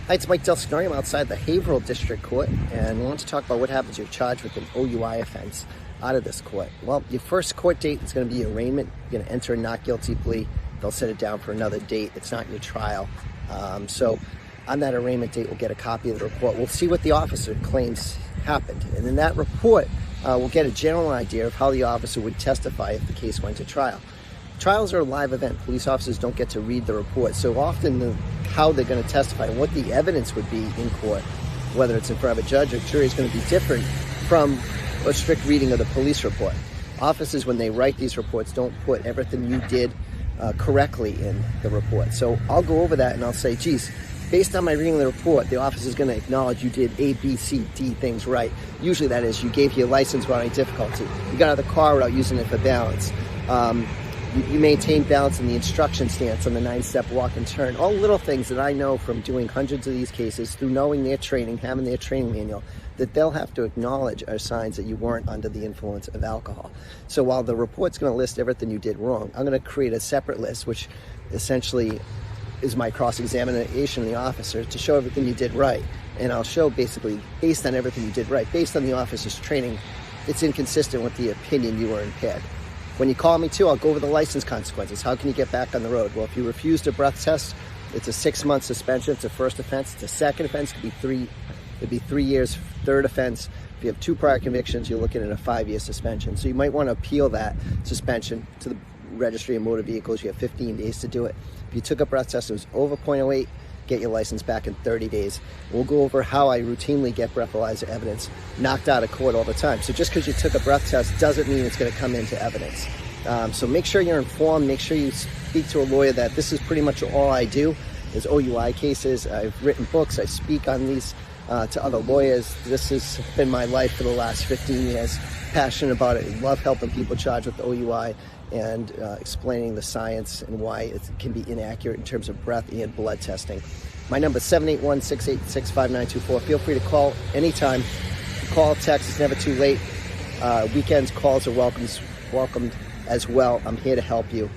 Hi, it's Mike Delsignore. I'm outside the Haverhill District Court, and I want to talk about what happens if you're charged with an OUI offense out of this court. Well, your first court date is going to be arraignment. You're going to enter a not guilty plea. They'll set it down for another date. It's not your trial. So on that arraignment date, we'll get a copy of the report. We'll see what the officer claims happened. And in that report, we'll get a general idea of how the officer would testify if the case went to trial. Trials are a live event. Police officers don't get to read the report. So often how they're going to testify and what the evidence would be in court, whether it's in front of a judge or jury, is going to be different from a strict reading of the police report. Officers, when they write these reports, don't put everything you did correctly in the report. So I'll go over that and I'll say, geez, based on my reading of the report, the officer is going to acknowledge you did A, B, C, D things right. Usually that is, you gave your license without any difficulty. You got out of the car without using it for balance. You maintain balance in the instruction stance on the 9-step walk and turn. All little things that I know from doing hundreds of these cases, through knowing their training, having their training manual, that they'll have to acknowledge are signs that you weren't under the influence of alcohol. So while the report's going to list everything you did wrong, I'm going to create a separate list, which essentially is my cross-examination of the officer to show everything you did right. And I'll show basically, based on everything you did right, based on the officer's training, it's inconsistent with the opinion you were impaired. When you call me too, I'll go over the license consequences. How can you get back on the road? Well, if you refuse a breath test, it's a 6-month suspension. It's a first offense. It's a second offense. It'd be 3 years. Third offense, if you have 2 prior convictions, you're looking at a 5-year suspension. So you might want to appeal that suspension to the Registry of Motor Vehicles. You have 15 days to do it. If you took a breath test, it was over .08, get your license back in 30 days. We'll go over how I routinely get breathalyzer evidence knocked out of court all the time. So just because you took a breath test doesn't mean it's going to come into evidence. So make sure you're informed. Make sure you speak to a lawyer that this is pretty much all I do is OUI cases. I've written books. I speak on these to other lawyers. This has been my life for the last 15 years. Passionate about it. I love helping people charged with OUI and explaining the science and why it can be inaccurate in terms of breath and blood testing. My number is 781-686-5924. Feel free to call anytime. Call, text, it's never too late. Weekends calls are welcomed as well. I'm here to help you.